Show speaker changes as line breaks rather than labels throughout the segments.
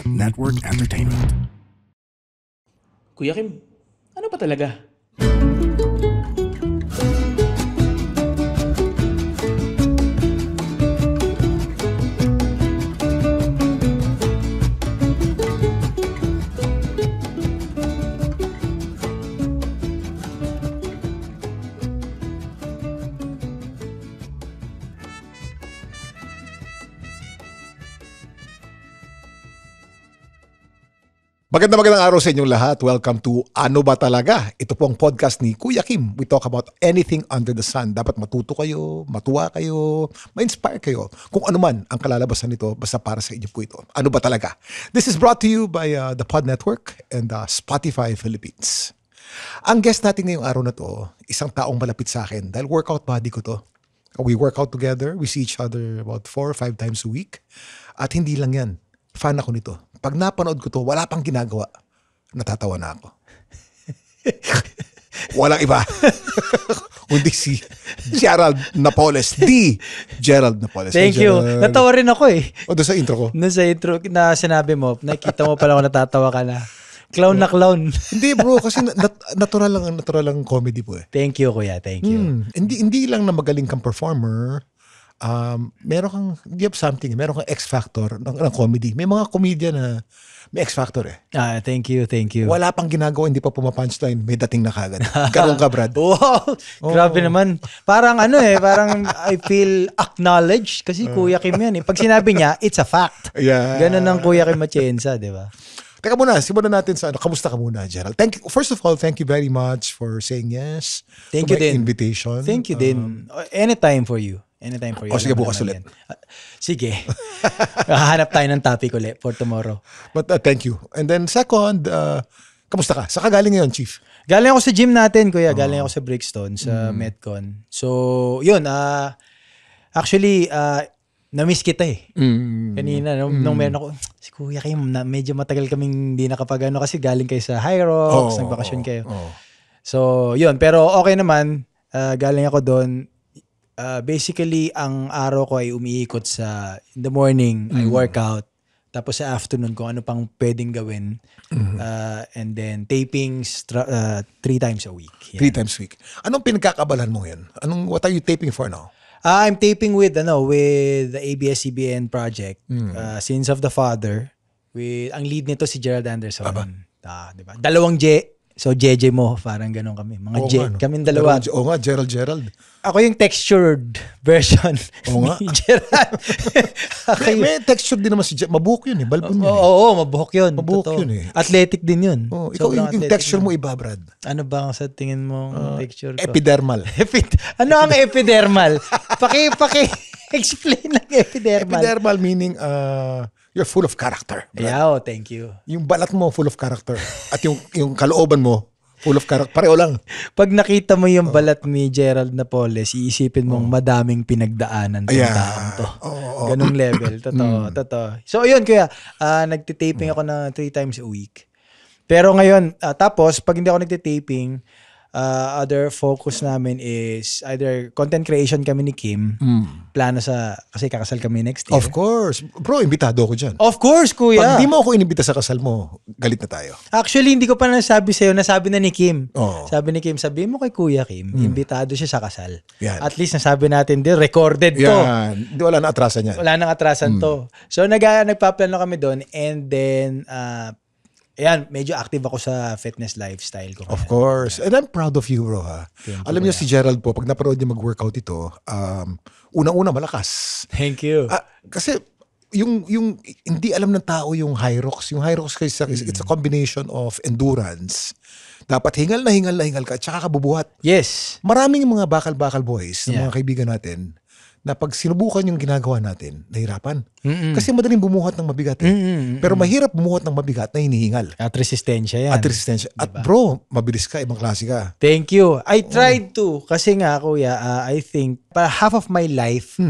Pod Network Entertainment.
Kuya Kim, ano ba talaga?
Magandang araw sa inyong lahat. Welcome to Ano Ba Talaga? Ito po ang podcast ni Kuya Kim. We talk about anything under the sun. Dapat matuto kayo, matuwa kayo, ma-inspire kayo. Kung ano man ang kalalabasan nito, basta para sa inyo po ito. Ano Ba Talaga? This is brought to you by the Pod Network and Spotify Philippines. Ang guest natin ngayong araw na to, isang taong malapit sa akin dahil workout buddy ko to. We work out together. We see each other about 4 or 5 times a week. At hindi lang yan. Fan ako nito. Pag napanood ko to, wala pang ginagawa. Natatawa na ako. Walang iba. Kundi si Gerald Napoles. Gerald Napoles.
Thank you. Natawa rin ako eh.
O doon sa intro ko?
Doon sa intro na sinabi mo, nakita mo pala ako natatawa ka na. Clown na clown.
Hindi bro, kasi natural lang comedy po eh.
Thank you kuya, thank you.
Hindi lang na magaling kang performer. Meron kang, you have something, meron kang X-factor ng comedy. May mga comedian na may X-factor eh.
Thank you.
Wala pang ginagawa, hindi pa pumapunchline, may dating na kagad. Ganun ka, Brad.
Wow! Grabe naman. Parang parang I feel acknowledged kasi Kuya Kim yan eh. Pag sinabi niya, it's a fact.
Yeah.
Ganun ang Kuya Kim Matienza, di ba?
Teka muna, simulan natin sa kamusta ka muna, Gerald? First of all, thank you very much for saying yes.
Thank you
to my
din.
invitation.
Thank you din. Anytime for you. Anytime for you.
Sige, bukas ulit.
Sige. Hahanap tayo ng topic ulit for tomorrow.
But thank you. And then second, kamusta ka? Saan ka galing ngayon, Chief?
Galing ako sa gym natin, kuya. Galing ako sa Brixton, sa Metcon. So, yun. Actually, na-miss kita eh. Kanina, nung meron ako, si Kuya Kim, medyo matagal kaming hindi nakapag-ano kasi galing kayo sa High Rocks, nagbakasyon kayo. So, yun. Pero okay naman. Galing ako doon. Basically, ang araw ko ay umiikot sa in the morning, I work out. Tapos sa afternoon, kung ano pang pwedeng gawin. And then tapings 3 times a week.
Yeah. 3 times a week. Anong pinagkakabalan mo yan? What are you taping for now?
I'm taping with the ABS-CBN project, Sins of the Father. Ang lead nito si Gerald Anderson. Diba? 2 J. So, JJ mo, parang ganun kami. Mga J. Kaming dalawa.
Oo nga, Gerald.
Ako yung textured version ni Gerald.
May texture din naman si Gerald. Mabuhok yun eh. Balbon yun eh.
Oo, mabuhok yun.
Mabuhok yun eh.
Athletic din yun.
Ikaw yung texture mo iba, Brad.
Ano ba ang sa tingin mo texture ko?
Epidermal.
Ano ang epidermal? Paki-explain lang epidermal.
Epidermal meaning you're full of character.
Yeah, thank you.
Yung balat mo full of character. At yung kalooban mo full of character. Pareho lang.
Pag nakita mo yung balat ni Gerald Napoles, iisipin mong madaming pinagdaanan ng taong to. Ganong level. Totoo. So, yun kuya. Nagtitaping ako na 3 times a week. Pero ngayon, tapos, pag hindi ako nagtitaping, other focus namin is either content creation kami ni Kim. Plano kasi kakasal kami next year.
Of course. Bro, imbitado ako dyan.
Of course, kuya.
Pag di mo ako inimbita sa kasal mo, galit na tayo.
Actually, hindi ko pa nasabi sa'yo. Nasabi na ni Kim.
Oh.
Sabi ni Kim, sabi mo kay Kuya Kim, imbitado siya sa kasal.
Yan.
At least nasabi natin din, recorded to.
Yan. Wala na atrasan yan.
Wala nang atrasan to. So, nagpaplano kami doon and then, ayan, medyo active ako sa fitness lifestyle ko.
Of course. And I'm proud of you, bro. Alam niyo si Gerald po, pag napanood niya mag-workout ito, unang-una malakas.
Thank you.
Kasi yung hindi alam ng tao yung high rocks. Yung high rocks kasi it's a combination of endurance. Dapat hingal ka at saka kabubuhat.
Yes.
Maraming mga bakal-bakal boys, mga kaibigan natin, na pag sinubukan yung ginagawa natin, nahirapan. Kasi madaling bumuhat ng mabigat. Pero mahirap bumuhat ng mabigat na hinihingal.
At resistensya yan.
At bro, mabilis ka, ibang klase ka.
Thank you. I tried to. Kasi nga, kuya, I think, half of my life,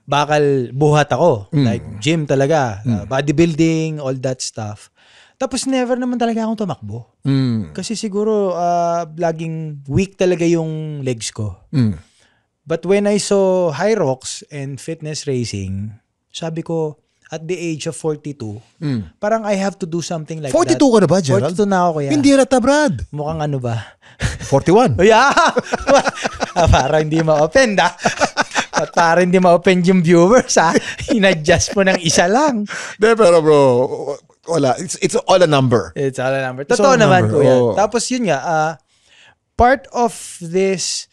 bakal buhat ako. Like gym talaga. Bodybuilding, all that stuff. Tapos never naman talaga akong tumakbo. Kasi siguro, laging weak talaga yung legs ko. But when I saw High Rocks and fitness racing, sabi ko, at the age of 42, parang I have to do something like
42
that.
ka na ba, Gerald?
42 na ako, kuya.
Hindi halata, Brad.
Mukhang ano ba?
41.
Yeah! Para hindi ma-offend, At para hindi ma-offend yung viewers, In-adjust mo ng isa lang.
Pero bro, wala. It's all a number.
It's all a number.
It's
Totoo
all a
naman,
number.
kuya.
Oh.
Tapos yun nga, part of this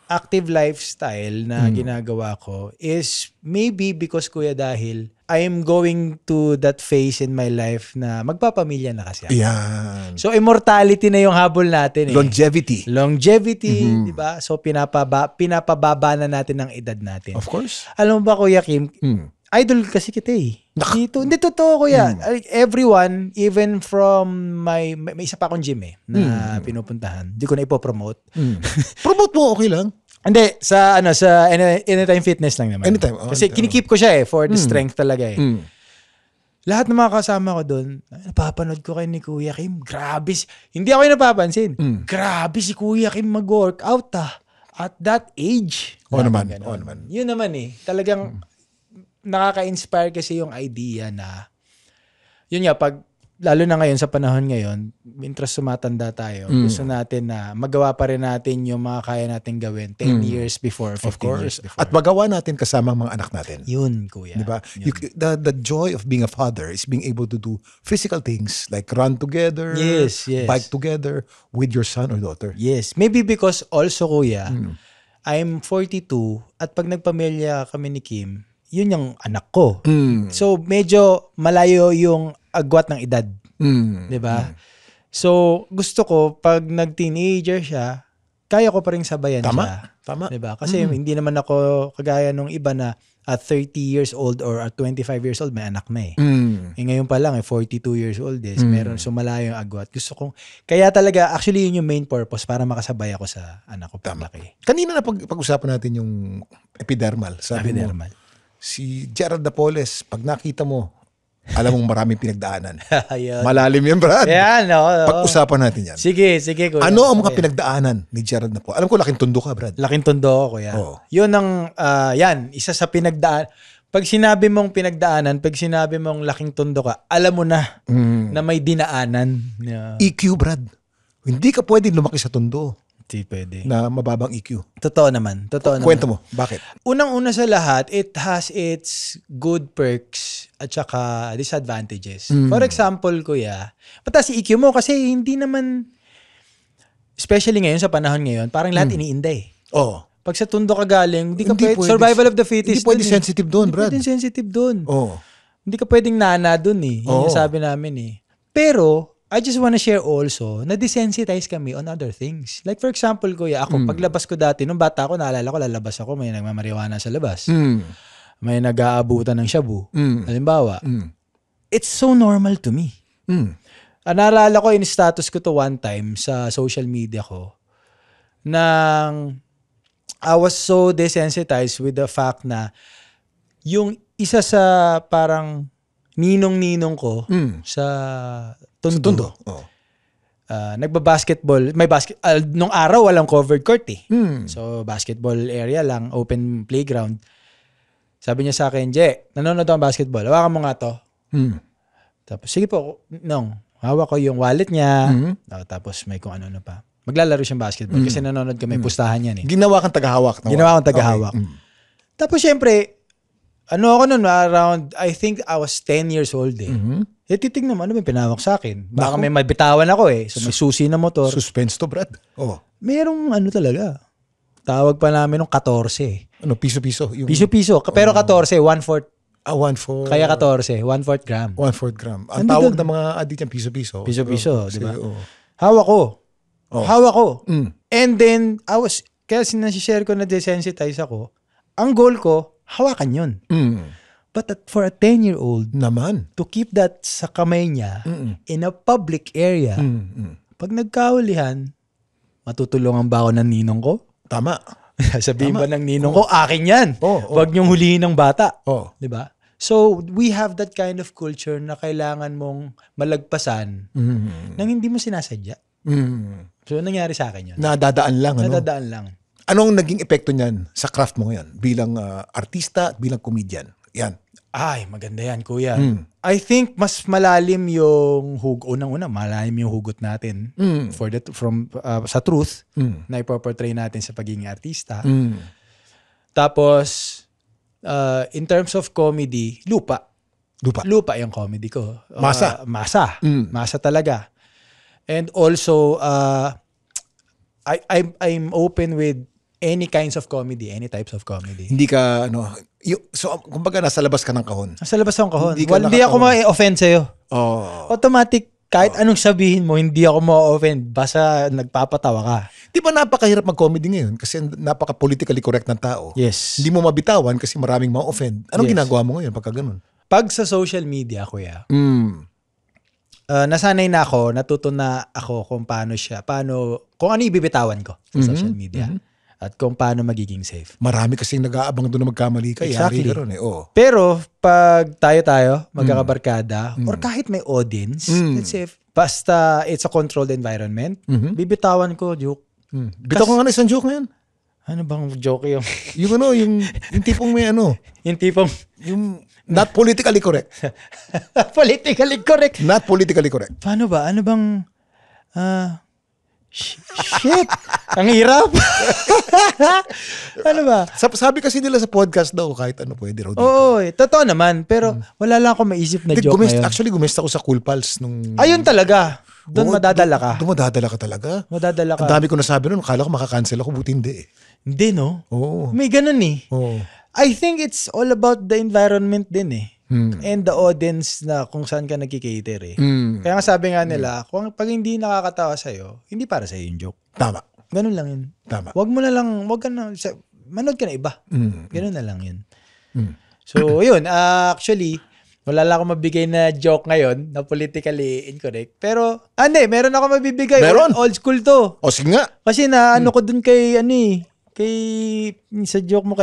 active lifestyle na ginagawa ko is maybe because, kuya, dahil I am going to that phase in my life na magpapamilya na kasi ako.
Yan.
So, immortality na yung habol natin.
Longevity.
Longevity, di ba? So, pinapababa na natin ang edad natin.
Of course.
Alam mo ba, Kuya Kim, idol kasi kita Dito, hindi totoo, kuya. Everyone, even from may isa pa akong gym na pinupuntahan. Hindi ko na ipopromote.
Promote mo, okay lang.
Hindi, sa Anytime Fitness lang naman.
Anytime.
Kasi kinikip ko siya for the strength talaga Lahat ng mga kasama ko doon, napapanood ko kay ni Kuya Kim. Grabe. Hindi ako yung napapansin. Grabe si Kuya Kim mag-workout at that age.
Oo naman.
Yun naman Talagang nakaka-inspire kasi yung idea na yun nga, lalo na ngayon sa panahon ngayon, interest sumatanda tayo, gusto natin na magawa pa rin natin yung mga kaya nating gawin 10 years before, 15 years before.
At magawa natin kasama ang mga anak natin.
Yun, kuya.
Diba? The joy of being a father is being able to do physical things like run together,
Yes.
bike together with your son or daughter.
Yes. Maybe because also, kuya, I'm 42 at pag nagpamilya kami ni Kim, yun yung anak ko. So, medyo malayo yung agwat ng edad. Diba? So, gusto ko, pag nag-teenager siya, kaya ko pa rin sabayan siya.
Tama.
Diba? Kasi hindi naman ako kagaya nung iba na at 30 years old or at 25 years old, may anak na ngayon pa lang, 42 years old meron sumalayo yung agwat. Gusto kong, kaya talaga, actually yun yung main purpose para makasabay ako sa anak ko paglaki.
Kanina na pag-usapan natin yung epidermal. Sabi
Epidermal.
mo, si Gerald Napoles, pag nakita mo, alam mong maraming pinagdaanan. Malalim yan, Brad.
Yan,
Pag-usapan natin yan.
Sige, kuya.
Ano ang mga pinagdaanan ni Gerald Napoles? Alam ko, laking tundo ka, Brad.
Laking tondo ako, kuya. Yun ang, isa sa pinagdaan. Pag sinabi mong pinagdaanan, pag sinabi mong laking tondo ka, alam mo na na may dinaanan.
EQ, Brad. Hindi ka pwedeng lumaki sa tundo
Hindi pwede.
na mababang EQ.
Totoo naman.
Kwento mo, bakit?
Unang-una sa lahat, it has its good perks at saka disadvantages. For example, kuya, mataas si EQ mo kasi hindi naman, especially ngayon sa panahon ngayon, parang lahat iniinda
Oo.
Pag sa tundo ka galing, hindi ka
Hindi
pwede,
pwede.
survival of the fittest.
Hindi pwede
dun
sensitive doon, Brad.
Hindi pwede sensitive doon.
Oo.
Hindi ka pwedeng nana doon Yun yung sabi namin Pero, I just wanna share also na desensitize kami on other things. Like for example, kuya, ako, paglabas ko dati, nung bata ako, naalala ko, lalabas ako, may nagmamariwana sa labas. May nag-aabutan ng shabu. Halimbawa, it's so normal to me. Naalala ko, in-status ko to one time sa social media ko, nang I was so desensitized with the fact na yung isa sa parang ninong-ninong ko sa Tondo. Nagba-basketball. Nung araw, walang covered court So, basketball area lang, open playground. Sabi niya sa akin, Je, nanonood ako ng basketball. Hawakan mo nga to. Tapos, sige po, hawak ko yung wallet niya. Tapos, may kung ano pa. Maglalaro siyang basketball kasi nanonood kami, pustahan yan
Ginawa kang tagahawak.
Ginawa kang tagahawak. Okay. Tapos, syempre, ako nun, around, I think I was 10 years old titignan mo, ano may pinawak sa akin? Baka may mabitawan ako So, may susi na motor.
Suspense to, Brad.
Merong talaga. Tawag pa namin nung 14
Ano, piso-piso?
Piso-piso. Pero 14, 1/4.
1/4.
Kaya 14, 1/4 gram.
1/4 gram. Ang tawag ng mga adik niyan, piso-piso.
Piso-piso, di ba? Hawak ko. And then, kaya sinashare ko na desensitize ako, ang goal ko, hawakan yun. But for a 10-year-old,
naman,
to keep that sa kamay niya in a public area, pag nagkahulihan, matutulungan ba ako ng ninong ko?
Tama.
Sabihin ba ng ninong ko, akin yan. Huwag niyong hulihin ng bata. Diba? So, we have that kind of culture na kailangan mong malagpasan nang hindi mo sinasadya. So, nangyari sa akin yun.
Nadadaan lang.
Nadadaan lang.
Anong naging epekto niyan sa craft mo ngayon bilang artista at bilang comedian? Yan.
Ay, maganda yan, kuya. I think mas malalim yung malalim yung hugot natin sa truth na ipoportray natin sa pagiging artista. Tapos, in terms of comedy, lupa yung comedy ko.
Masa.
Masa talaga. And also, I'm open with any kinds of comedy, any types of comedy.
Hindi ka, so, kumbaga nasa labas ka ng kahon.
Sa labas ng kahon.
Hindi ka
Hindi ako ma-offend sa'yo.
Oh.
Automatic, kahit anong sabihin mo, hindi ako ma-offend. Basta nagpapatawa ka.
Di ba napakahirap mag-comedy ngayon? Kasi napaka-politically correct ng tao.
Yes.
Hindi mo mabitawan kasi maraming ma-offend. Anong
Yes.
ginagawa mo ngayon pagka ganun?
Pag sa social media, kuya, nasanay na ako, natuto na ako kung kung ano ibibitawan ko sa social media. At kung paano magiging safe.
Marami kasing nag-aabang doon na magkamali ka.
Exactly.
Yari ka ron eh. Oh.
Pero pag tayo, magkakabarkada, or kahit may audience, let's say, basta it's a controlled environment, bibitawan ko joke.
Bitaw ko nga na isang joke ngayon.
Ano bang joke yung?
yung tipong may
Yung tipong,
yung not politically correct.
politically correct.
Not politically correct.
Paano ba? Ano bang, shit. Ang hirap. Ano ba?
Sabi kasi nila sa podcast daw, kahit ano pwede raw dito.
Oo, totoo naman. Pero wala lang ako maisip na joke ngayon.
Actually, gumesta ako sa Cool Pals nung...
Ayun talaga. Doon madadala ka.
Doon madadala ka talaga.
Madadala ka.
Ang dami ko nasabi nun. Akala ko makakancel ako, buti hindi eh.
Hindi, no?
Oo.
May ganun eh.
Oo.
I think it's all about the environment din eh. And the audience na kung saan ka nagkikater eh. Kaya nga sabi nga nila, pag hindi nakakatawa sa'yo, hindi para sa'yo yung joke.
Tama.
Ganun lang yun.
Tama.
Wag ka na, manood ka na iba. Ganun na lang yun. So, yun. Actually, wala lang ako mabigay na joke ngayon na politically incorrect. Pero, meron ako mabibigay.
Meron?
Old school to.
O, sige nga.
Kasi ko dun kay, sa joke mo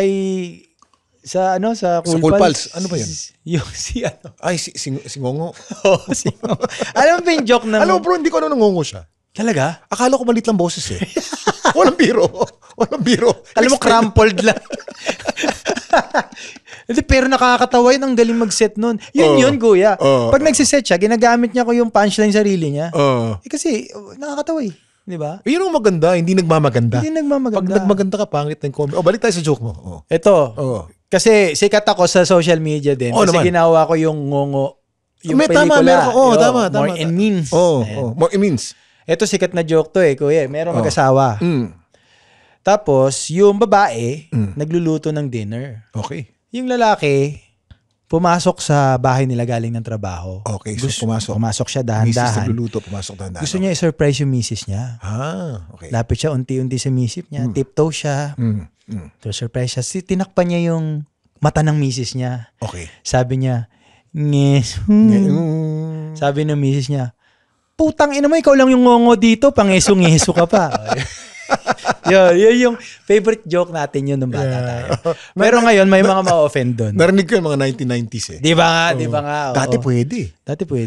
sa
Cool Pals. Ano ba yun?
Yung
Ay, si Ngongo.
Oo, si Ngongo. Alam mo ba yung joke ng...
Alam mo bro, hindi ko Ngongo siya.
Talaga?
Akala ko malit lang boses eh. Walang biro.
Alam mo, crumpled lang. Pero nakakatawa yun. Ang galing mag-set nun. Yun, kuya. Pag nagsiset siya, ginagamit niya ko yung punchline sarili niya. Kasi, nakakatawa eh. Di ba?
Yun ang maganda, hindi nagmamaganda.
Hindi nagmamaganda.
Pag nagmaganda ka, pangit ng comment. Balik tayo sa joke mo.
Ito. Kasi sikat ako sa social media din. Kasi
naman.
ginawa ko yung Ngongo. Yung
Tama.
pelikula.
Tama.
More in Means.
More in Means.
Ito sikat na joke to eh, kuya. Merong mag-asawa. Tapos, yung babae, nagluluto ng dinner.
Okay.
Yung lalaki, pumasok sa bahay nila galing ng trabaho.
Okay, so
Pumasok siya
Misis
dahan-dahan.
nagluluto, pumasok dahan-dahan.
Gusto niya i-surprise yung misis niya.
Okay.
Lapit siya unti-unti sa misis niya. Tiptoe siya. So, surprise siya. Tinakpan niya yung mata ng misis niya.
Okay.
Sabi niya, Sabi ng misis niya, putang ina mo, ikaw lang yung ngongo dito, pangeso-ngeso ka pa. Yun yung favorite joke natin yun nung bata tayo. Pero ngayon, may mga ma-offend doon.
Narinig ko yung mga 1990s eh.
Di ba nga?
Dati pwede.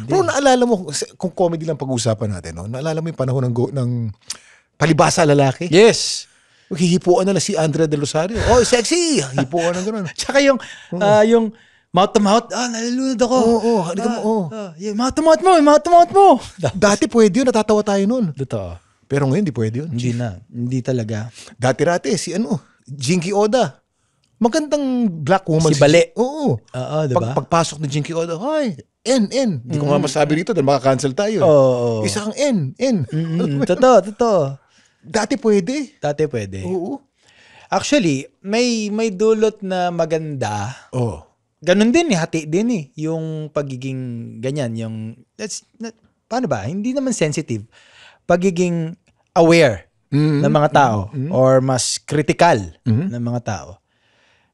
Bro,
naalala mo, kung comedy lang pag-uusapan natin, naalala mo yung panahon ng palibasa lalaki?
Yes.
Hihipuan na si Andrea De Rosario. Oh, sexy! Hipuan na gano'n.
Tsaka yung mouth to mouth, nalulunod ako.
Halika mo.
Mouth to mouth mo.
Dati pwede yun, natatawa tayo nun.
Totoo.
Pero ngayon, di pwede yun.
Hindi talaga.
Dati-rati, Jinky Oda. Magandang black woman.
Si Bale.
Oo.
Diba?
Pagpasok ni Jinky Oda, hi, N. Hindi ko nga masabi rito dahil makakancel tayo. Isang N.
Totoo.
Dati pwede.
Oo. Actually, may dulot na maganda. Ganun din hati din yung pagiging ganyan, paano ba? Hindi naman sensitive. Pagiging aware ng mga tao or mas critical ng mga tao.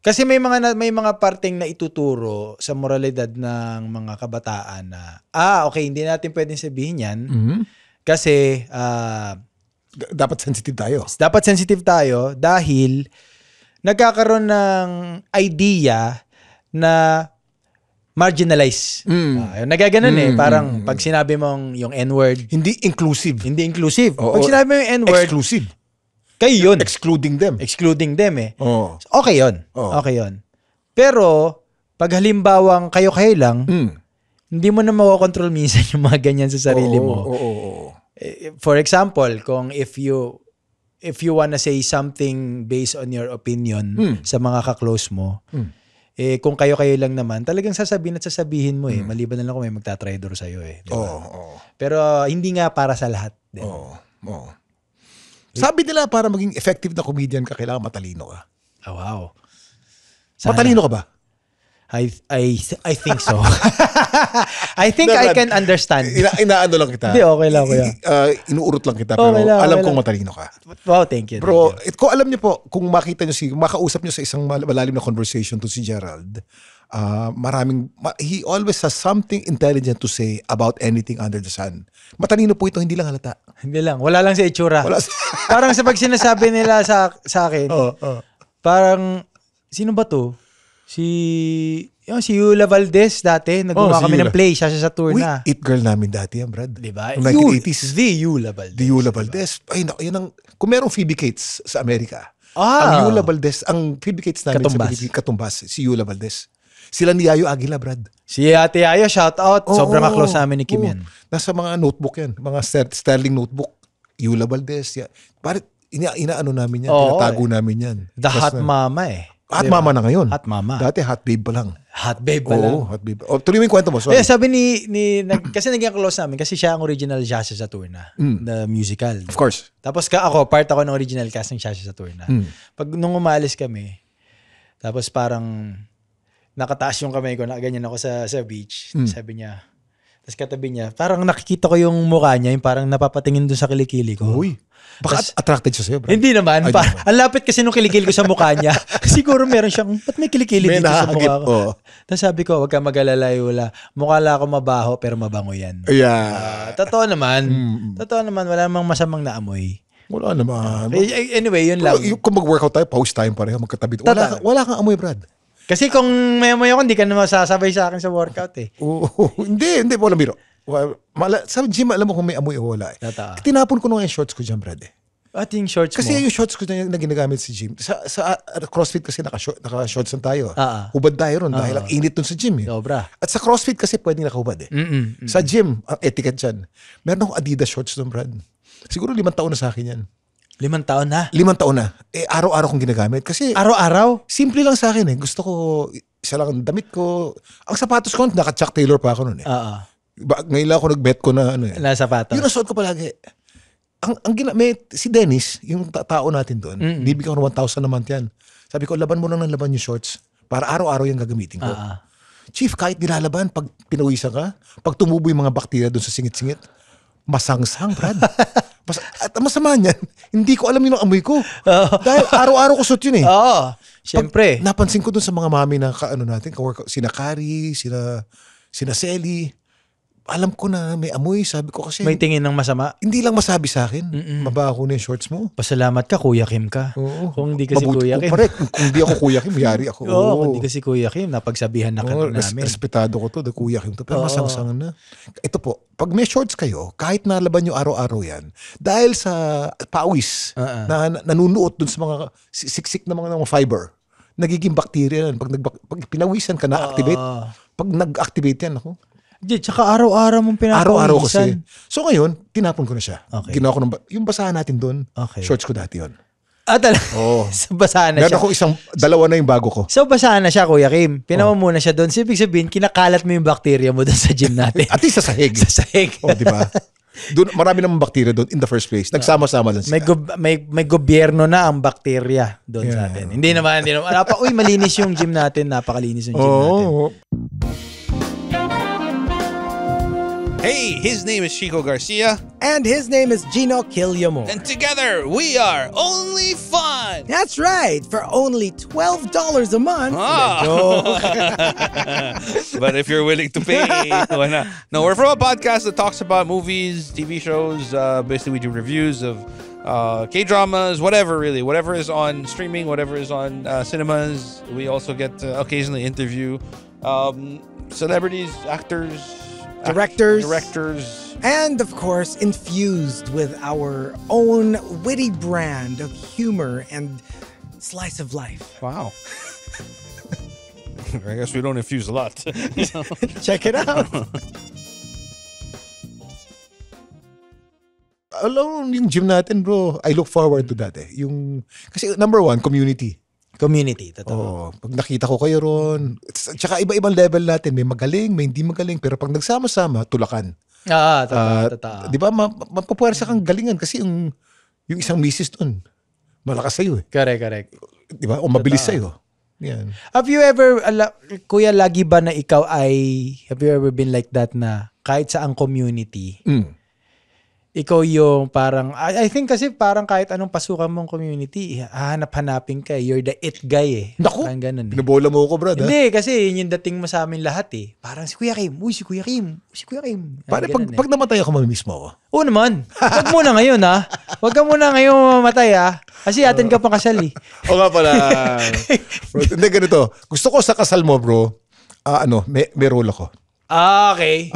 Kasi may mga parteng na ituturo sa moralidad ng mga kabataan na okay, hindi natin pwedeng sabihin 'yan. Kasi
dapat sensitive tayo dahil nagkakaroon ng idea na marginalize. Nagaganon parang pag sinabi mong yung N-word, Hindi inclusive.
Pag sinabi mo yung N-word,
exclusive.
kayo yun.
Excluding them.
Okay yun. Okay yun. Pero pag halimbawang kayo-kayo lang,
Mm.
hindi mo na makokontrol minsan yung mga ganyan sa sarili mo.
Oo.
For example, kung if you wanna say something based on your opinion sa mga ka-close mo, kung kayo-kayo lang naman, talagang sasabihin mo maliban na lang kung may magtatraidor sa'yo diba?
Oo.
Pero hindi nga para sa lahat din.
Oo. Sabi nila para maging effective na comedian ka, kailangan matalino ka.
Oh, wow.
Matalino ka ba?
I think so. I think I can understand.
Inaano lang kita.
Hindi, okay lang, kuya.
Inuurot lang kita, pero
Okay lang,
alam
okay
kong
lang.
matalino ka.
Wow, thank you.
Bro, kung alam niyo po, kung makita niyo makausap niyo sa isang malalim na conversation to si Gerald, he always has something intelligent to say about anything under the sun. Matalino po ito, hindi lang halata.
Hindi lang. Wala lang sa itsura.
Wala.
Parang sa pag sinasabi nila sa akin, parang, sino ba to? Si Yula Valdez dati, naggumawa
si
kami
Yula.
ng play, siya sa tour
Uy,
na.
it girl namin dati yan, Brad.
Diba?
Noong 1980s.
The Yula Valdez.
The Yula Valdez. Ay, naku, yan ang, kung merong Phoebe Cates sa Amerika,
Ah.
ang Yula Valdez, ang Phoebe Cates namin
Katumbas.
sa Pilipinas, Katumbas, si Yula Valdez. Sila ni Yayo Aguila, Brad.
Si Ate Ayo, shout out. Sobrang
Oo,
ka-close namin ni Kim
oo.
yan.
Nasa mga notebook yan. Mga Sterling notebook. Yula Valdez. Yan. Bakit inaano namin yan?
Oo,
Tinatago namin yan.
The hot mama
Hot
Diba?
mama na ngayon.
Hot mama.
Dati hot babe pa lang.
Hot babe pa lang.
Oo, hot babe. Tuloy mo yung kwento mo. Sorry.
Sabi kasi naging close namin kasi siya ang original Shasha sa tour na. The musical.
Of course.
Tapos part ako ng original cast ng Shasha sa tour na. Pag nung umalis kami, tapos parang nakataas yung kamay ko, nakaganyan ako sa beach. Sabi niya, tapos katabi niya, parang nakikita ko yung mukha niya, yung parang napapatingin dun sa kilikili ko.
Uy. Baka attracted siya sa'yo, bro.
Hindi naman. Ang lapit kasi nung kilikili ko sa mukha niya. Siguro meron siyang, ba't may kilikili
May
dito sa
nakakagit,
mukha ko?
oo.
Tapos sabi ko, wag ka mag-alala, Yula. Mukha lang ako mabaho, pero mabango yan.
Yeah.
Totoo naman. Totoo naman. Wala namang masamang naamoy.
Wala naman.
Anyway, yun lang.
Kung mag-workout tayo, pause time pareho, magkatabi. Wala kang amoy, Brad.
Kasi kung may amoy ako, hindi ka na masasabay sa akin sa workout
Oo. Hindi, walang biro. Sa gym, alam mo kung may amoy o wala.
Totoo.
Tinapon ko nung yung shorts ko dyan, Brad.
At yung shorts
Kasi
mo.
yung shorts ko na ginagamit sa gym. Sa CrossFit kasi naka-shorts lang tayo. Hubad tayo ron dahil ang init dun sa gym.
Sobra.
At sa CrossFit kasi pwedeng nakahubad . Sa gym, ang etiquette dyan. Meron akong Adidas shorts dun, Brad. Siguro 5 taon na sa akin yan.
5 taon na.
5 taon na. Araw-araw kong ginagamit. Kasi
Araw-araw?
simple lang sa akin . Gusto ko, isa lang ang damit ko. Ang sapatos ko, naka-Chuck Taylor pa ako nun . Ngayon lang ako nag-bet ko na
Na sapatos.
Yun ang suot ko palagi. Si Dennis, yung tao natin doon, bibigyan ko ng 1,000 a month yan. Sabi ko, laban mo lang ng laban yung shorts para araw-araw yung gagamitin ko. Chief, kahit nilalaban, pag pinawisan ka, pag tumubo yung mga bakterya doon sa singit-singit, masangsang, Brad. At masama niyan, hindi ko alam yung amoy ko. Dahil araw-araw ko suot yun .
Oo. Siyempre.
Napansin ko doon sa mga mami na natin, sina Kari, sina Selly, alam ko na may amoy, sabi ko kasi
May tingin ng masama.
hindi lang masabi sa akin, mabaho na yung shorts mo.
Pasalamat ka, Kuya Kim ka.
Oo.
Kung hindi kasi
Mabuti
Kuya
ko,
Kim.
pare, kung hindi ako Kuya Kim, yari ako.
Oo, kung hindi kasi Kuya Kim, napagsabihan na ka namin.
Respetado ko to, the Kuya Kim to. Pero masangsangan na. Ito po, pag may shorts kayo, kahit nalaban nyo araw-araw yan, dahil sa pawis na nanunuot dun sa mga siksik na mga fiber, nagiging bacteria yan. Pag pinawisan ka, na-activate. Pag nag-activate yan, ako.
Tsaka araw-araw mong pinapawisan.
Araw-araw kasi. So ngayon, tinapon ko na siya.
Okay.
Ginawa ko yung basahan natin doon.
Okay.
Shorts ko dati yun.
Talaga?
Oo.
So, basahan na
Meron
siya.
ako dalawa na yung bago ko.
So, basahan na siya, Kuya Kim. Pinawa muna siya doon. So, ibig sabihin, kinakalat mo yung bakterya mo doon sa gym natin.
At least sa sahig.
Sa sahig.
Di ba? Doon, marami namang bakterya doon in the first place. Nagsama-sama lang sila.
May gobyerno na ang bakterya doon sa atin. Hindi naman. Uy, malinis yung gym natin. Napakalinis yung gym natin.
Hey, his name is Chico Garcia,
And his name is Gino Killiamore.
and together we are Only Fun.
That's right, for only $12 a month.
But if you're willing to pay, why not? No, we're from a podcast that talks about movies, TV shows. Basically, we do reviews of K-dramas, whatever is on streaming, whatever is on cinemas. We also get to occasionally interview celebrities, actors, directors.
And of course, infused with our own witty brand of humor and slice of life.
Wow. I guess we don't infuse a lot.
Check it out.
Alam mo, yung gym natin, bro, I look forward to that eh. Kasi number one, community.
Community, totoo.
Oh, pag nakita ko kayo ron, tsaka iba-ibang level natin, may magaling, may hindi magaling, pero pag nagsama-sama, tulakan.
Totoo.
Di ba, mapapuwersa kang galingan kasi yung isang misis dun, malakas sa'yo eh.
Correct.
Di ba? O mabilis sa'yo. Yan.
Have you ever, kuya, lagi ba na ikaw have you ever been like that na kahit sa ang community, ikaw yung parang, I think kasi parang kahit anong pasukan mong community, hanap-hanapin ka. You're the it guy eh.
Naku,
parang ganun eh.
pinubola mo ako, brad.
Hindi, kasi yun yung dating mo sa amin lahat eh. Parang si Kuya Kim, si Kuya Kim.
Pare, pag namatay ako, mamimiss mo ako.
Oo naman. Huwag muna ngayon ha. Huwag ka muna ngayon mamatay ha. Kasi atin ka pang kasal eh.
O nga pala. Bro, hindi, ganito. Gusto ko sa kasal mo, bro, may role ako.
Okay.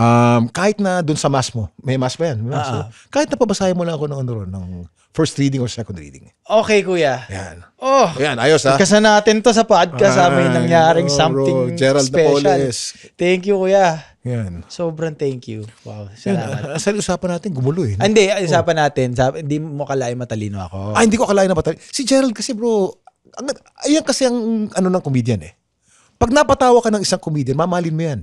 Kahit na dun sa mass mo, may mass ba yan? May mass, kahit na pabasahin mo lang ako ng first reading or second reading.
Okay, kuya.
Yan.
Oh.
Ayan, ayos ha.
Kasi natin to sa podcast may nangyaring something
bro, Gerald
special.
Napoles.
Thank you, kuya.
Yan.
Sobrang thank you. Wow, salamat.
Sa usapan natin, gumulo eh.
Hindi, usapan natin. Hindi mo kalain matalino ako.
Hindi ko akalain na patay. Si Gerald kasi bro, ayan kasi ang ng comedian eh. Pag napatawa ka ng isang comedian, mamahalin mo yan.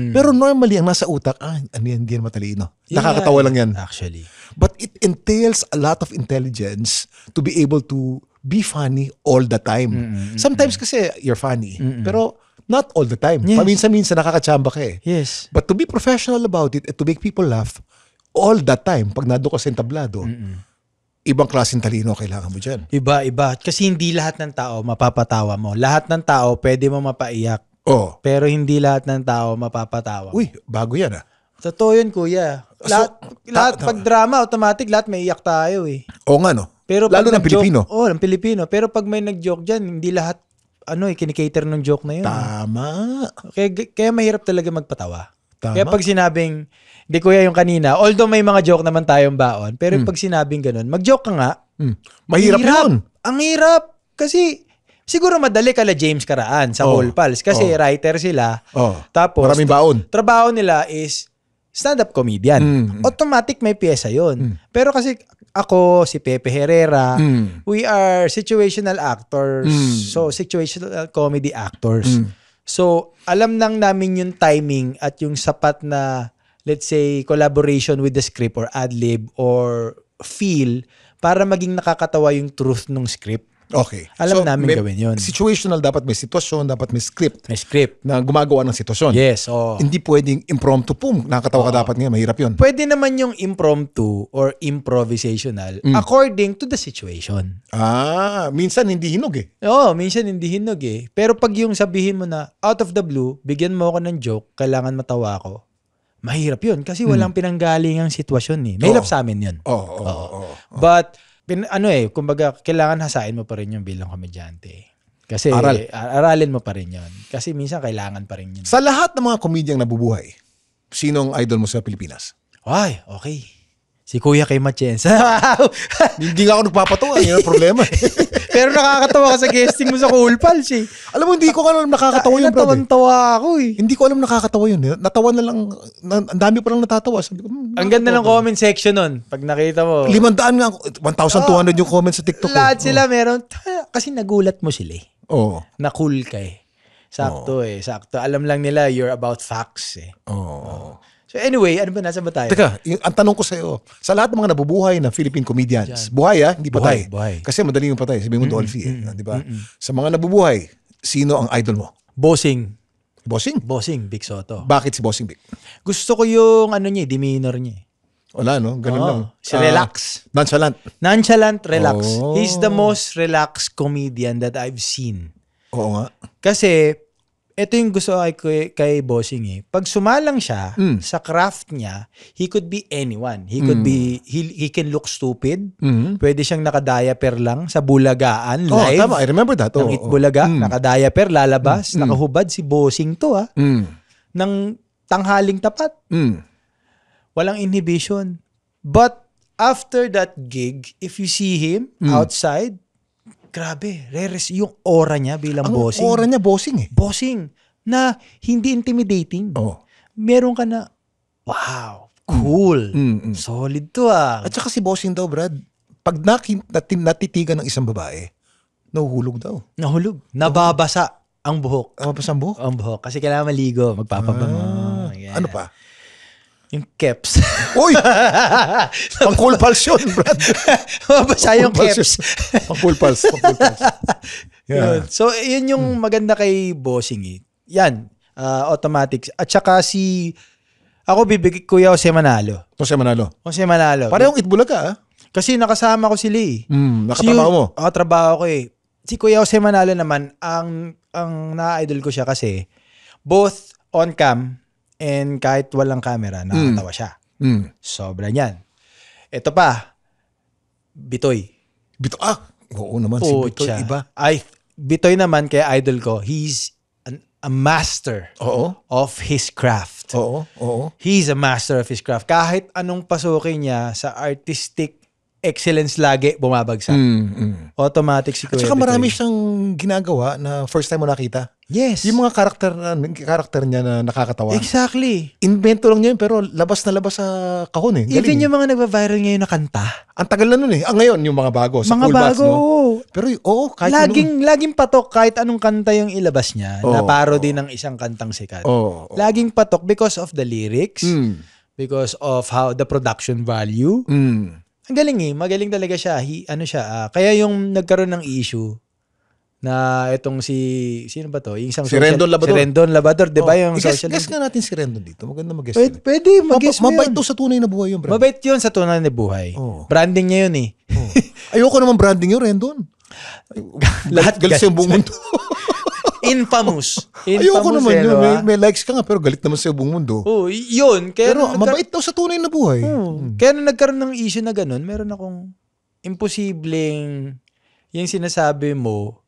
Pero normally, ang nasa utak, hindi yan matalino. Nakakatawa lang yan.
Actually.
But it entails a lot of intelligence to be able to be funny all the time. Sometimes kasi you're funny, pero not all the time.
Yes.
Paminsan-minsan nakakachamba ka eh.
Yes.
But to be professional about it and to make people laugh all the time, pag nado ka sa entablado, ibang klaseng talino kailangan mo dyan.
Iba. Kasi hindi lahat ng tao mapapatawa mo. Lahat ng tao pwede mo mapaiyak.
Oh.
Pero hindi lahat ng tao mapapatawa.
Uy, bago yan ah.
Totoo yun, kuya. Lahat pag drama, automatic, lahat may iyak tayo eh.
Oo nga no.
Pero
lalo ng Pilipino.
Oo, ng Pilipino. Pero pag may nag-joke dyan, hindi lahat, kinikater ng joke na yun.
Tama.
Kaya mahirap talaga magpatawa.
Tama.
Kaya pag sinabing, di kuya yung kanina, although may mga joke naman tayong baon, pero pag sinabing ganun, mag-joke ka nga.
Mahirap yun.
Ang hirap. Kasi, siguro madali kala James Karaan sa Whole Pals. Kasi writer sila. Tapos,
maraming baon.
Trabaho nila is stand-up comedian. Automatic may pyesa yun. Pero kasi ako, si Pepe Herrera, we are situational actors. So, situational comedy actors. So, alam lang namin yung timing at yung sapat na, let's say, collaboration with the script or ad-lib or feel para maging nakakatawa yung truth ng script.
Okay.
Alam namin gawin yun.
Situational, dapat may sitwasyon, dapat may script.
May script.
Na gumagawa ng sitwasyon.
Yes.
Hindi pwedeng impromptu, nakakatawa ka dapat nga, mahirap yun.
Pwede naman yung impromptu or improvisational according to the situation.
Minsan hindi hinog eh.
Oo, minsan hindi hinog eh. Pero pag yung sabihin mo na, out of the blue, bigyan mo ako ng joke, kailangan matawa ako, mahirap yun kasi walang pinanggalingang sitwasyon eh. Mahirap sa amin yun. But, kumbaga, kailangan hasain mo pa rin yung bilang komedyante. Kasi, aralin mo pa rin yun. Kasi minsan, kailangan pa rin yun.
Sa lahat ng mga komedyang nabubuhay, sinong idol mo sa Pilipinas?
Ay, okay. Si Kuya Kim Atienza.
Hindi nga ako nagpapatawa. Yun ang problema.
Pero nakakatawa ka sa guesting mo sa Cool Pals eh.
Alam mo, hindi ko alam nakakatawa yun, brother.
Natawan-tawa ako eh.
Hindi ko alam nakakatawa yun. Natawa na lang. Ang dami pa lang natatawa. Sabi ko,
ang ganda ng comment section nun. Pag nakita mo.
500 nga. 1,200 yung comments sa TikTok.
Lahat sila meron. Kasi nagulat mo sila eh.
Oo.
Na cool ka eh. Sakto eh. Sakto. Alam lang nila you're about facts eh.
Oo.
So anyway, ano ba? Nasa ba tayo?
Teka, ang tanong ko sa iyo, sa lahat ng mga nabubuhay na Philippine comedians, buhay hindi patay.
Buhay.
Kasi madali yung patay. Sabi mo Dolphy di ba? Sa mga nabubuhay, sino ang idol mo?
Bossing.
Bossing?
Big Soto.
Bakit si Bossing Big?
Gusto ko yung demeanor niya eh.
Wala no? Ganun lang.
Si relax.
Nonchalant,
relax. He's the most relaxed comedian that I've seen.
Oo nga.
Kasi, ito yung gusto kay Bossing eh. Pag sumalang siya sa craft niya, he could be anyone. He could be, he can look stupid. Pwede siyang nakadiaper lang sa Bulagaan live.
Tama. I remember that.
Ng Itbulaga. Nakadiaper, lalabas, nakahubad si Bossing to ng tanghaling tapat. Walang inhibition. But after that gig, if you see him outside, grabe, yung aura niya bilang bossing.
Ang aura niya bossing eh.
Bossing. na hindi intimidating.
Oh.
Meron ka na, wow, cool. Solid to
At saka si bossing daw, Brad, pag natitigan ng isang babae, nahuhulog daw.
Nahulog. Nababasa ang buhok.
Mapasang buhok?
Ang buhok. Kasi kailangan maligo. Magpapabango. Yan.
Ano pa?
Yung keps.
Uy! Pang cool pulse yun, Brad.
Mabasa yung keps.
Pang cool pulse.
Yun. So, yun yung maganda kay bossing eh. Yan. Automatics. At saka ako bibigay Kuya Jose Manalo.
Jose Manalo.
Jose Manalo.
Parehong Itbulaga,
Kasi nakasama ko sila eh.
Nakatrabaho mo?
Trabaho ko eh. Si Kuya Jose Manalo naman, ang na-idol ko siya kasi both on cam and kahit walang camera, nakakatawa siya. Sobra niyan. Ito pa, Bitoy.
Oo naman, si Bitoy,
siya.
iba.
Bitoy naman, kaya idol ko, he's a master of his craft.
Oo.
He's a master of his craft. Kahit anong pasukin niya sa artistic excellence lagi bumabagsak. Automatic si Kuya
At saka
Bitoy.
marami siyang ginagawa na first time mo nakita.
Yes.
Yung mga karakter niya na nakakatawa.
Exactly.
Invento lang niya yun, pero labas na labas sa kahon eh. Galing
Even
eh.
yung mga nagva-viral ngayon na kanta.
Ang tagal na nun eh. Ngayon, yung mga bago. Sa
Mga
Cool Bats,
bago.
no? Pero kahit
Laging patok kahit anong kanta yung ilabas niya na parody ng isang kantang sikat. Laging patok because of the lyrics, because of how the production value. Ang galing eh. Magaling talaga siya. Kaya yung nagkaroon ng issue na itong sino ba to? Yung isang
Si Rendon Labrador.
Si Rendon Labrador, di ba? Yung social
guess nga natin si Rendon dito. Maganda mag-guess.
Pwede mag-guess mo
Mabait
yun.
to sa tunay na buhay yun, bro.
Mabait yun sa tunay na buhay. Branding niya yun eh.
Ayoko naman branding yun, Rendon.
Lahat
galit sa buong mundo.
Infamous.
Ayoko naman
eh,
yun.
no,
May likes ka nga, pero galit naman sa buong mundo.
Yun. Kaya
Pero mabait daw sa tunay na buhay.
Kaya nung nagkaroon ng issue na ganun, meron akong imposibleng yung sinasabi mo,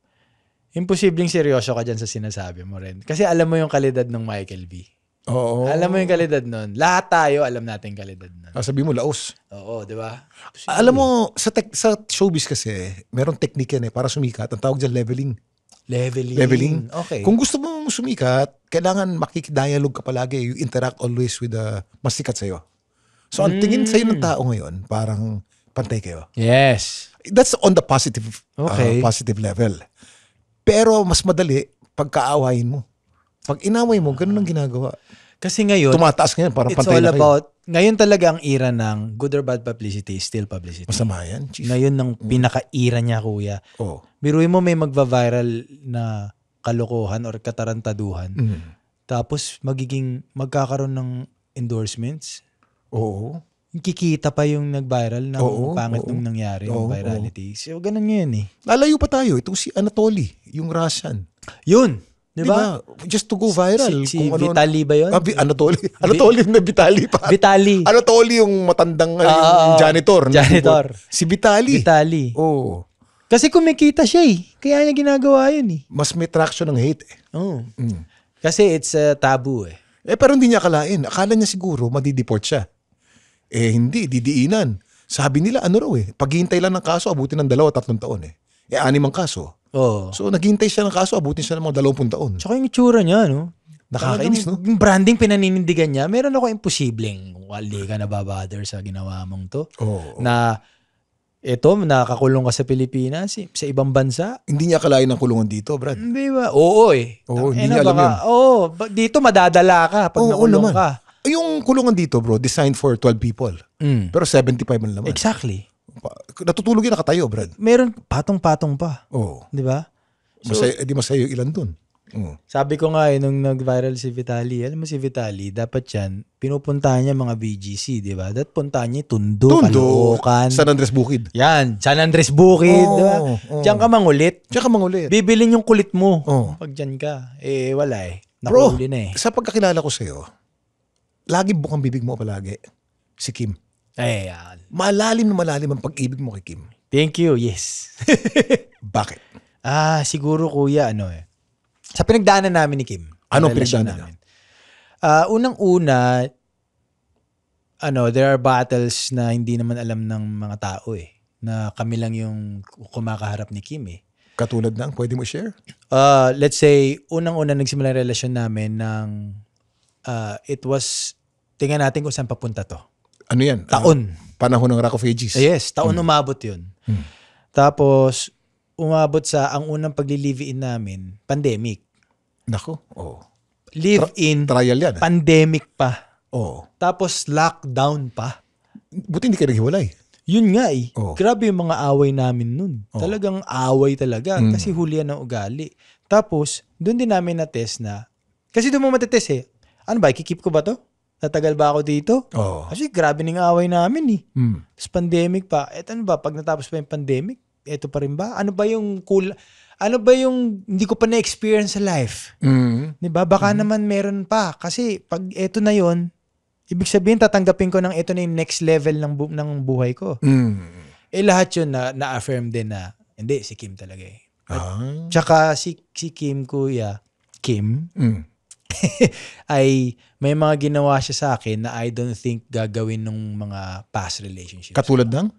imposibleng seryoso ka dyan sa sinasabi mo rin. Kasi alam mo yung kalidad ng Michael B.
Oo.
Alam mo yung kalidad nun. Lahat tayo alam natin kalidad nun.
Sabi mo, laos.
Oo, di ba?
Alam mo, sa showbiz kasi, merong technique yan para sumikat. Ang tawag dyan, leveling. Leveling.
Okay.
Kung gusto mong sumikat, kailangan makikidialogue ka palagi. You interact always with the mas sikat sa'yo. So, ang tingin sa'yo ng tao ngayon, parang pantay kayo.
Yes.
That's on the positive positive level. Pero mas madali pagkaawayin mo. Pag inaway mo, ganun ang ginagawa.
Kasi ngayon,
Tumataas ngayon, parang
it's
pantay
all
na kayo.
about, ngayon talaga ang era ng good or bad publicity is still publicity.
Masama yan, chief.
Ngayon ng pinaka-era niya, kuya.
Oo.
Biruin mo may magva-viral na kalokohan or katarantaduhan. Tapos magkakaroon ng endorsements.
Oo.
Kikita pa yung nag-viral ng pangit nung nangyari, yung virality. So, ganun ngayon eh.
Lalayo pa tayo. Ito si Anatoly, yung Russian.
Yun! Diba?
Just to go viral.
Si Vitaly ba yun?
Anatoly. Anatoly na Vitaly pa.
Vitaly.
Anatoly yung matandang yung janitor.
Janitor.
Si Vitaly.
Vitaly.
Oo.
Kasi kumikita siya eh. Kaya niya ginagawa yun eh.
Mas may traction ng hate eh.
Oo. Kasi it's taboo eh.
Pero hindi niya akalain. Akala niya siguro madideport siya. Hindi. Didiinan. Sabi nila raw paghihintay lang ng kaso, abutin ng 2-3 taon eh. 6 ang kaso.
Oo.
So naghihintay siya ng kaso, abutin siya ng mga 20 taon.
Tsaka yung itsura niya, no?
Nakakainis, no?
Yung branding pinaninindigan niya, meron ako imposibleng wali ka na babother sa ginawa mong to.
Oo.
Na ito, nakakulong ka sa Pilipinas, sa ibang bansa.
Hindi niya akalain ng kulungan dito, Brad.
Hindi ba? Oo eh.
Oo, hindi niya alam yun.
Dito madadala ka pag nakulong
naman.
ka.
Yung kulungan dito, bro, designed for 12 people. Pero 75 man naman.
Exactly.
Natutulog yun nakatayo, Brad.
Meron patong-patong pa.
Oo.
Di ba?
Di masaya yung ilan dun.
Sabi ko nga nung nag-viral si Vitaly, alam mo si Vitaly, dapat yan, pinupuntahan niya mga BGC, di ba? Dapat puntahan niya Tondo, Caloocan.
San Andres Bukid.
Yan, San Andres Bukid, di ba? Diyan ka mangulit.
Diyan ka mangulit.
Bibilin yung kulit mo.
Pag
dyan ka. Wala eh.
Bro,
Nakahuli na eh.
sa pagkakilala ko sa'yo, lagi bukang bibig mo palagi. Si Kim.
Yan.
Malalim na malalim ang pag-ibig mo kay Kim.
Thank you, yes.
Bakit?
Siguro kuya, sa pinagdaanan namin ni Kim.
Anong
relasyon
pinagdaanan?
Unang-una, there are battles na hindi naman alam ng mga tao eh. Na kami lang yung kumakaharap ni Kim eh.
Katulad ng, pwede mo share?
Let's say, unang-una nagsimula yung relasyon namin ng it was, tingnan natin kung saan papunta to.
Ano yan?
Taon.
Panahon ng Rock of Ages.
Yes, taon umabot yun. Tapos, umabot sa, ang unang pagli-live-in namin, pandemic.
Nako. Oh.
Live-in,
Trial yan.
pandemic pa.
Oh.
Tapos, lockdown pa.
Buti hindi ka naghiwalay.
Yun nga eh.
Oh.
Grabe yung mga away namin nun. Talagang away talaga. Kasi huli yan ng ugali. Tapos, doon din namin na-test na, kasi doon mo matetest eh. Ano ba, ikikip ko ba to? Tatagal ba ako dito?
Oh.
Kasi grabe ng away namin eh.
Mm.
Tapos pandemic pa. Eto ano ba, pag natapos pa yung pandemic, eto pa rin ba? Ano ba yung cool, ano ba yung hindi ko pa na-experience sa life?
Mm.
Diba? Baka naman meron pa. Kasi pag eto na yon, ibig sabihin tatanggapin ko ng eto na yung next level ng buhay ko.
Mm.
Eh lahat yun na-affirm din na, hindi, si Kim talaga eh.
Ah.
Tsaka si Kim, kuya, Kim,
Mm.
ay may mga ginawa siya sa akin na I don't think gagawin nung mga past relationships.
Katulad ng?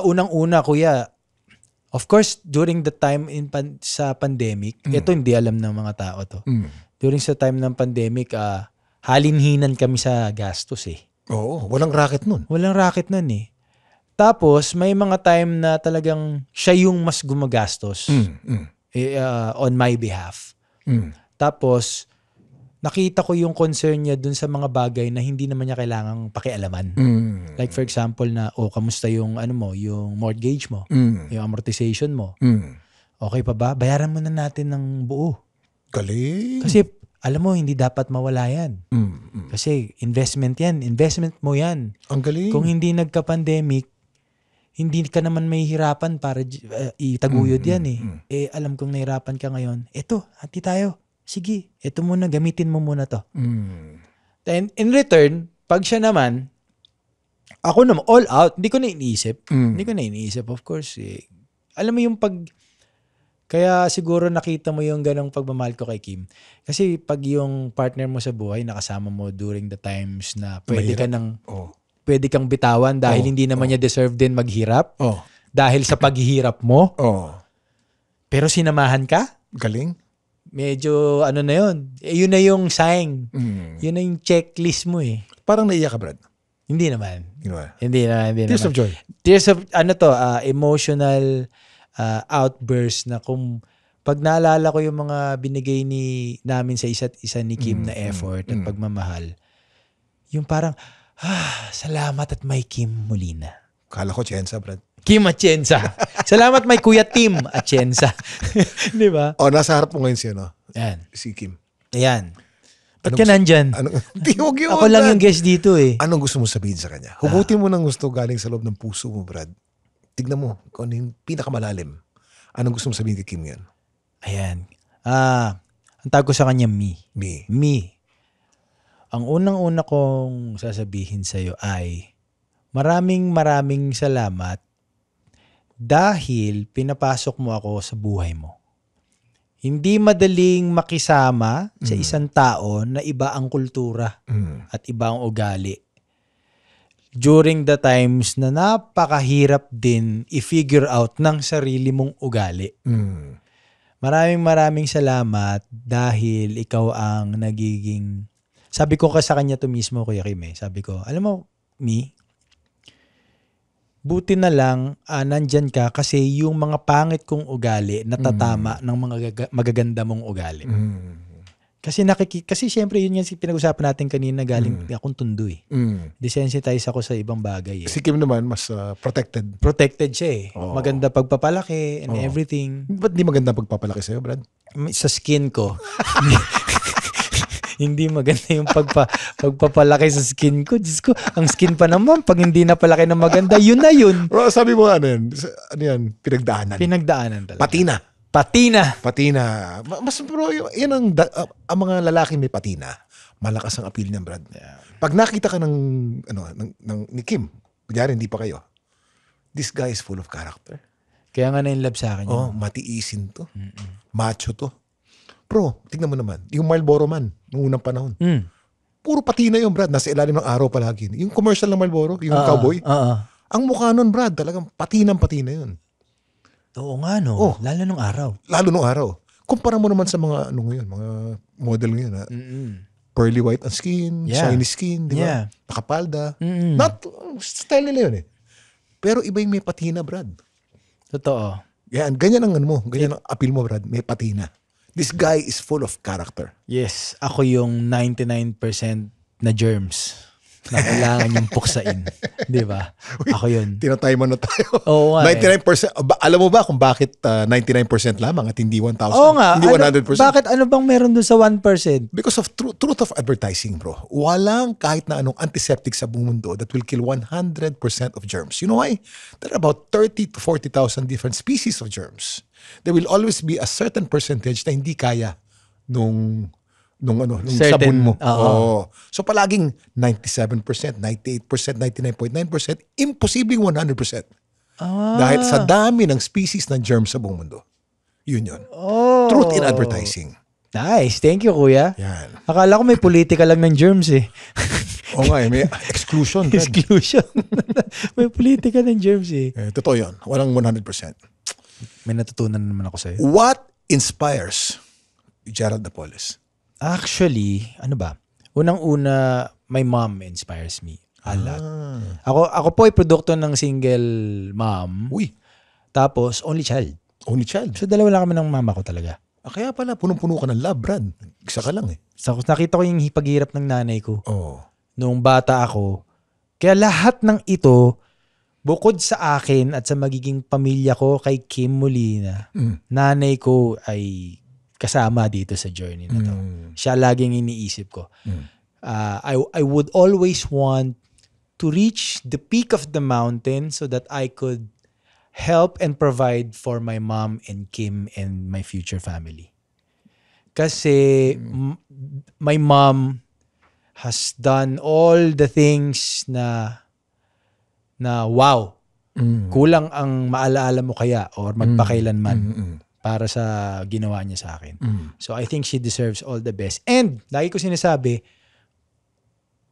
Unang-una, kuya, of course, during the time sa pandemic, ito hindi alam ng mga tao to.
Mm.
During sa time ng pandemic, halinhinan kami sa gastos eh.
Oo. Walang racket nun.
Walang racket nun eh. Tapos, may mga time na talagang siya yung mas gumagastos on my behalf.
Mm.
Tapos, nakita ko yung concern niya dun sa mga bagay na hindi naman niya kailangang pakialaman.
Mm.
Like for example na, kamusta yung ano mo, yung mortgage mo,
Mm.
yung amortization mo.
Mm.
Okay pa ba? Bayaran mo na natin ng buo.
Galing.
Kasi, alam mo, hindi dapat mawala yan.
Mm. Mm.
Kasi investment yan. Investment mo yan.
Ang galing.
Kung hindi nagka-pandemic, hindi ka naman may hirapan para itaguyod yan eh. Eh, alam kong nahirapan ka ngayon. Eto, hati tayo. Sige, eto muna, gamitin mo muna to.
Mm.
And in return, pag siya naman, ako naman, all out, hindi ko na iniisip. Hindi ko na iniisip, of course. Eh. Alam mo yung kaya siguro nakita mo yung ganong pagmamahal ko kay Kim. Kasi pag yung partner mo sa buhay, nakasama mo during the times na pwede kang bitawan dahil hindi naman niya deserve din maghirap.
Oh.
Dahil sa paghihirap mo.
Oh.
Pero sinamahan ka?
Galing.
Medyo ano na yun. Yun na yung sign.
Mm.
Yun na yung checklist mo eh.
Parang naiyak ka, Brad.
Hindi naman.
You know,
Hindi
Tears
naman.
of joy.
Tears of, emotional outburst na kung pag naalala ko yung mga binigay namin sa isa't isa ni Kim na effort at pagmamahal, yung parang, salamat at may Kim Molina.
Kala ko, Chensa, Brad.
Kim Atienza. Salamat may Kuya Tim Atienza. Di ba?
Oh, nasa harap mo ngayon siya, no?
Yan.
Si Kim.
Ayan. Ba't ka nandyan?
Di, huwag yun,
Ako lang
Brad.
yung guest dito eh.
Anong gusto mo sabihin sa kanya? Hugutin mo ng gusto galing sa loob ng puso mo, Brad. Tignan mo kung ano yung pinakamalalim. Anong gusto mo sabihin kay Kim yan?
Ayan. Ang tawag ko sa kanya, me.
Me.
Me. Ang unang-una kong sasabihin sa'yo ay maraming salamat dahil pinapasok mo ako sa buhay mo. Hindi madaling makisama sa isang tao na iba ang kultura at iba ang ugali. During the times na napakahirap din i-figure out ng sarili mong ugali. Maraming salamat dahil ikaw ang nagiging... Sabi ko sa kanya to mismo, Kuya Kim eh. Sabi ko, alam mo, me, buti na lang nandyan ka kasi yung mga pangit kong ugali natatama ng mga magaganda mong ugali. Kasi syempre yun yung pinag-usapan natin kanina galing akong tundo eh. Desensitize ako sa ibang bagay eh.
Si Kim naman, mas protected.
Protected siya eh. Maganda pagpapalaki and everything.
Ba't di maganda pagpapalaki sa'yo, Brad?
Sa skin ko. Hindi maganda yung pagpapalaki sa skin ko. Diyos ko, ang skin pa naman, pag hindi na palaki na maganda, yun na yun.
Bro, sabi mo ano yan? Ano yan? Pinagdaanan.
Pinagdaanan talaga.
Patina. Mas bro, yan ang mga lalaki may patina. Malakas ang appeal niyan, Brad.
Yeah.
Pag nakita ka ni Kim, kunyari hindi pa kayo, this guy is full of character.
Kaya nga na-inlove sa akin.
Oh, matiisin to. Macho to. Bro, tingnan mo naman. Yung Marlboro man, noong unang panahon. Puro patina yun, Brad. Nasa ilalim ng araw palagi. Yung commercial ng Marlboro, yung cowboy. Ang mukha nun, Brad, talagang patina yun.
Oo nga, no?
Oh.
Lalo nung araw.
Lalo nung araw. Kumpara mo naman sa mga ano ngayon, mga model ngayon. Pearly white ang skin,
Yeah.
shiny skin, di ba?
Yeah.
Nakapalda. Not, style nila yun eh. Pero iba yung may patina, Brad.
Totoo.
Yan, ganyan ang ano mo, ganyan ang appeal mo, Brad. May patina. This guy is full of character.
Yes, ako yung 99% na germs na kailangan yung puksain. Di ba? Ako yun.
Tinatimer na tayo.
Oo nga
99%. Alam mo ba kung bakit 99% lamang at hindi 1,000?
Oo nga.
Hindi 100%?
Bakit ano bang meron dun sa 1%?
Because of truth of advertising, bro. Walang kahit na anong antiseptic sa buong mundo that will kill 100% of germs. You know why? There are about 30 to 40,000 different species of germs. There will always be a certain percentage na hindi kaya nung
Certain,
sabon mo.
oo.
So palaging 97%, 98%, 99.9%, imposibleng 100%. Dahil sa dami ng species ng germs sa buong mundo. Yun. Truth in advertising.
Nice. Thank you, kuya.
Yan.
Akala ko may politika lang ng germs eh.
Oo nga, may exclusion. Brad.
Exclusion. May politika ng germs eh.
Totoo yun. Walang 100%.
May natutunan naman ako sa'yo.
What inspires Gerald Napoles?
Actually, ano ba? Unang-una, my mom inspires me a lot. Ako po ay produkto ng single mom.
Uy,
Tapos, only child.
only child.
So, dalawa lang kami ng mama ko talaga.
Kaya pala, punong-puno ka ng love, Brad. Isa ka lang eh.
So, nakita ko yung paghirap ng nanay ko.
Oo.
Nung bata ako. Kaya lahat ng ito, bukod sa akin at sa magiging pamilya ko kay Kim Molina, nanay ko ay kasama dito sa journey na to. Siya laging iniisip ko. I would always want to reach the peak of the mountain so that I could help and provide for my mom and Kim and my future family. Kasi my mom has done all the things na wow. Kulang ang maalaala mo kaya or magpakailanman para sa ginawa niya sa akin. So I think she deserves all the best. And lagi ko sinasabi,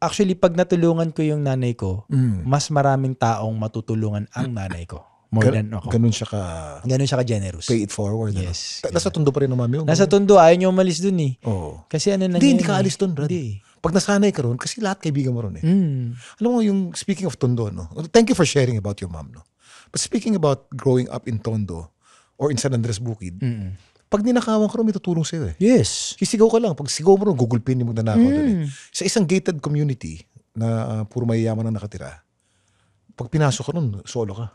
actually pag natulungan ko yung nanay ko, mas maraming taong matutulungan ang nanay ko. More than ako.
Ganun siya
ka-generous.
pay it forward.
Yes.
Nasa Tondo pa rin ng mami mo.
Nasa Tondo, ayaw niyo umalis dun eh.
Oo.
Kasi ano na
Hindi ka alis dun, Brad.
Hindi.
Pag nasanay ka ron, kasi lahat kaibigan mo ron eh. Alam mo, yung speaking of Tondo, no? Thank you for sharing about your mom, no? But speaking about growing up in Tondo or in San Andres Bukid, pag ninakawan ka ron, may tutulong sa'yo eh.
Yes.
Sisigaw ka lang. Pag sigaw mo ron, gugulpin yung magnanakaw doon eh. Sa isang gated community na puro mayayaman ang nakatira, pag pinasok ka ron, solo ka.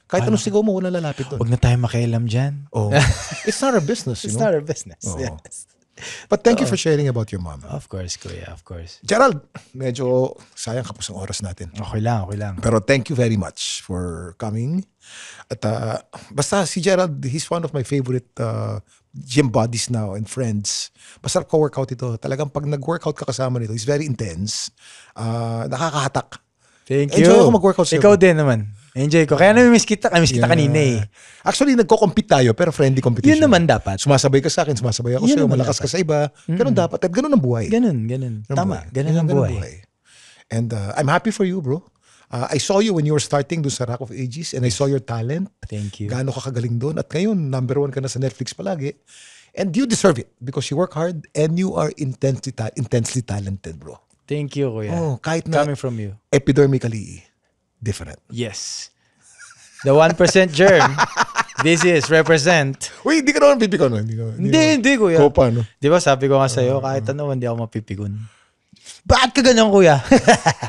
Kahit anong sigaw mo, wala lalapit doon.
Huwag na tayo makialam dyan.
Oh. It's not our business, you
It's
know?
not our business.
Oo.
Yes.
But thank you for sharing about your mom.
Of course, kuya. Of course.
Gerald, medyo sayang kapos ang oras natin.
Okay lang.
Pero thank you very much for coming. At basta si Gerald, he's one of my favorite gym buddies now and friends. Basta ka-workout ito. Talagang pag nag-workout ka kasama nito, he's very intense. Nakakahatak.
Thank you.
Enjoy ako mag-workout sa'yo.
Ikaw din naman. Enjoy ko. Kaya namimiss kita. Miss kita kanina eh.
Actually, nagko-compete tayo pero friendly competition.
Yun naman dapat.
Sumasabay ka sa akin, sumasabay ako
Yun
sa'yo,
naman
malakas
dapat.
ka sa iba. Ganun dapat. At ganun ang buhay.
Ganun. Tama. Ganun ang buhay.
And I'm happy for you, bro. I saw you when you were starting doon sa Rock of Ages and I saw your talent.
Thank you.
Gaano ka kagaling doon. At ngayon, #1 ka na sa Netflix palagi. And you deserve it because you work hard and you are intensely talented, bro.
Thank you, kuya.
Oh, kahit na
Coming from you.
epidermically different.
Yes. The 1% germ. This is represent.
Uy, hindi ka naman pipikon.
Hindi, kuya.
Ko pa, no?
Di ba sabi ko nga sa'yo, kahit ano, hindi ako mapipikon. Bakit ka ganyan, kuya?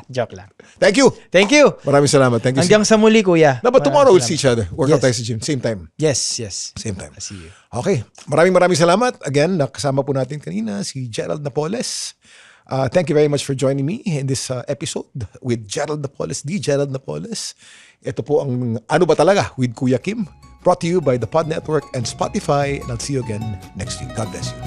Joke lang.
Thank you.
Thank you.
Maraming salamat. Thank you.
Hanggang sa muli, kuya.
No, but tomorrow we'll
Maraming
see each other. Workout
Yes.
tayo sa gym. Same time.
Yes.
Same time.
I see you.
Okay. Maraming salamat. Again, nakasama po natin kanina si Gerald Napoles. Thank you very much for joining me in this episode with Gerald Napoles, the Gerald Napoles. Ito po ang Ano Ba Talaga with Kuya Kim, brought to you by the Pod Network and Spotify. And I'll see you again next week. God bless you.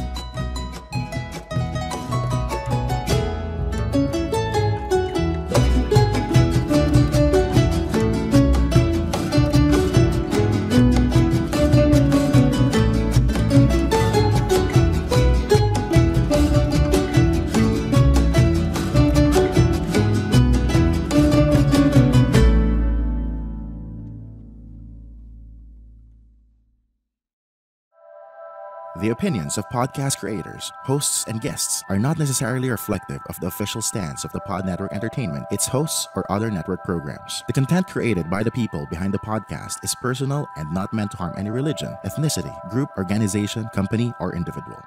The opinions of podcast creators, hosts, and guests are not necessarily reflective of the official stance of the Pod Network Entertainment, its hosts, or other network programs. The content created by the people behind the podcast is personal and not meant to harm any religion, ethnicity, group, organization, company, or individual.